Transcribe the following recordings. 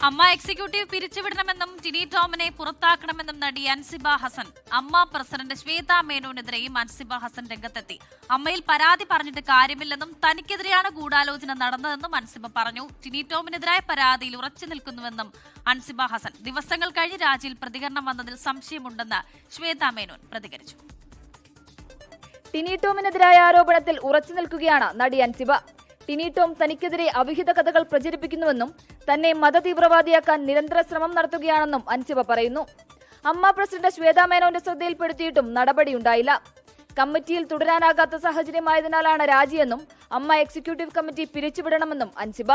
അമ്മ എക്സിക്യൂട്ടീവ് പിരിച്ചുവിടണമെന്നും ടിനി ടോമിനെ പുറത്താക്കണമെന്നും നടി അൻസിബ ഹസൻ. അമ്മ പ്രസിഡന്റ് ശ്വേത മേനോനെതിരെയും അൻസിബ ഹസൻ രംഗത്തെത്തി. അമ്മയിൽ പരാതി പറഞ്ഞിട്ട് കാര്യമില്ലെന്നും തനിക്കെതിരെയാണ് ഗൂഢാലോചന നടന്നതെന്നും അൻസിബ പറഞ്ഞു. ടിനി ടോമിനെതിരായ പരാതിയിൽ ഉറച്ചു നിൽക്കുന്നുവെന്നും അൻസിബ ഹസൻ. ദിവസങ്ങൾ കഴിഞ്ഞ് രാജിയിൽ പ്രതികരണം വന്നതിൽ സംശയമുണ്ടെന്ന് ശ്വേത മേനോൻ പ്രതികരിച്ചു. ടിനി ടോമിനെതിരായ ആരോപണത്തിൽ ഉറച്ചു നിൽക്കുകയാണ് നടി അൻസിബ. ടിനി ടോം തനിക്കെതിരെ അവിഹിത കഥകൾ പ്രചരിപ്പിക്കുന്നുവെന്നും തന്നെ മതതീവ്രവാദിയാക്കാൻ നിരന്തര ശ്രമം നടത്തുകയാണെന്നും അൻസിബ പറയുന്നു. അമ്മ പ്രസിഡന്റ് ശ്വേത മേനോന്റെ ശ്രദ്ധയിൽപ്പെടുത്തിയിട്ടും നടപടിയുണ്ടായില്ല. കമ്മിറ്റിയിൽ തുടരാനാകാത്ത സാഹചര്യമായതിനാലാണ് രാജിയെന്നും അമ്മ എക്സിക്യൂട്ടീവ് കമ്മിറ്റി പിരിച്ചുവിടണമെന്നും അൻസിബ.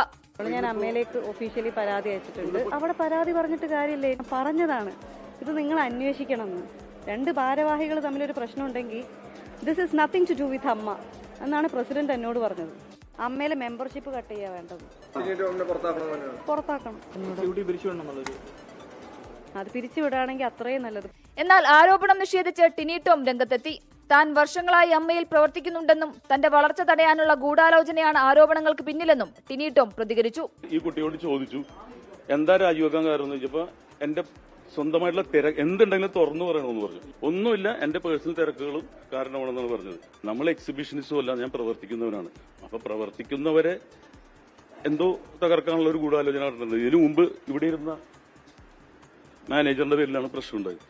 ഞാൻ അമ്മയിലേക്ക് ഒഫീഷ്യലി പരാതി അയച്ചിട്ടുണ്ട്. അവിടെ പരാതി പറഞ്ഞിട്ട് കാര്യമില്ലേ, പറഞ്ഞതാണ് ഇത് നിങ്ങൾ അന്വേഷിക്കണം. രണ്ട് ഭാരവാഹികൾ തമ്മിലൊരു പ്രശ്നമുണ്ടെങ്കിൽ this is nothing to do with AMMA എന്നാണ് പ്രസിഡന്റ് എന്നോട് പറഞ്ഞത്. അമ്മയിലെ മെമ്പർഷിപ്പ് കട്ട് ചെയ്യാൻ വേണ്ടത്, പുറത്താക്കണം. അത് പിരിച്ചുവിടുകയാണെങ്കിൽ അത്രയും നല്ലത്. എന്നാൽ ആരോപണം നിഷേധിച്ച് ടിനി ടോം രംഗത്തെത്തി. താൻ വർഷങ്ങളായി അമ്മയിൽ പ്രവർത്തിക്കുന്നുണ്ടെന്നും തന്റെ വളർച്ച തടയാനുള്ള ഗൂഢാലോചനയാണ് ആരോപണങ്ങൾക്ക് പിന്നിലെന്നും ടിനി ടോം പ്രതികരിച്ചു. ഈ കുട്ടിയോട് ചോദിച്ചു എന്താ രാജിവെക്കാൻ കാരണം എന്ന് ചോദിച്ചപ്പോ എന്റെ സ്വന്തമായിട്ടുള്ള തിരക്ക് എന്തുണ്ടെങ്കിലും തുറന്നു പറയണമെന്ന് പറഞ്ഞു. ഒന്നുമില്ല, എന്റെ പേഴ്സണൽ തിരക്കുകളും കാരണമാണെന്നാണ് പറഞ്ഞത്. നമ്മൾ എക്സിബിഷനിസ്റ്റും അല്ല, ഞാൻ പ്രവർത്തിക്കുന്നവനാണ്. അപ്പൊ പ്രവർത്തിക്കുന്നവരെ എന്തോ തകർക്കാനുള്ള ഒരു ഗൂഢാലോചന നടത്തുന്നത്. ഇതിനു മുമ്പ് ഇവിടെ ഇരുന്ന മാനേജറിന്റെ പേരിലാണ് പ്രശ്നം ഉണ്ടായത്.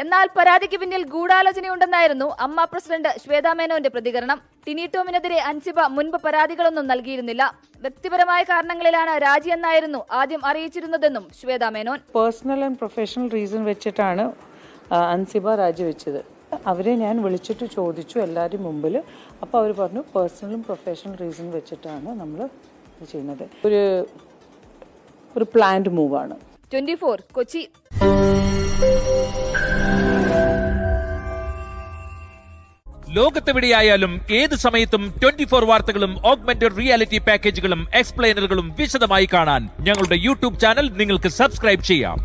എന്നാൽ പരാതിക്ക് പിന്നിൽ ഗൂഢാലോചനയുണ്ടെന്നായിരുന്നു അമ്മ പ്രസിഡന്റ് ശ്വേത മേനോന്റെ പ്രതികരണം. ടിനി ടോമിനെതിരെ അൻസിബ മുൻപ് പരാതികളൊന്നും നൽകിയിരുന്നില്ല. വ്യക്തിപരമായ കാരണങ്ങളിലാണ് രാജി എന്നായിരുന്നു ആദ്യം അറിയിച്ചിരുന്നതെന്നും Shwetha Menon. Personal and professional reason വെച്ചിട്ടാണ് അൻസിബ രാജിവെച്ചത്. അവരെ ഞാൻ വിളിച്ചിട്ട് ചോദിച്ചു എല്ലാവരും മുമ്പിൽ. അപ്പോൾ അവർ പറഞ്ഞു പേഴ്സണലും പ്രൊഫഷണൽ റീസൺ വെച്ചിട്ടാണ് നമ്മൾ ഇത് ചെയ്യുന്നത്. ഒരു പ്ലാൻഡ് മൂവാണ്. 24 കൊച്ചി. ലോകത്തെവിടെയായാലും ഏത് സമയത്തും 24 വാർത്തകളും ഓഗ്മെന്റഡ് റിയാലിറ്റി പാക്കേജുകളും എക്സ്പ്ലെയിനറുകളും വിശദമായി കാണാൻ ഞങ്ങളുടെ യൂട്യൂബ് ചാനൽ നിങ്ങൾക്ക് സബ്സ്ക്രൈബ് ചെയ്യാം.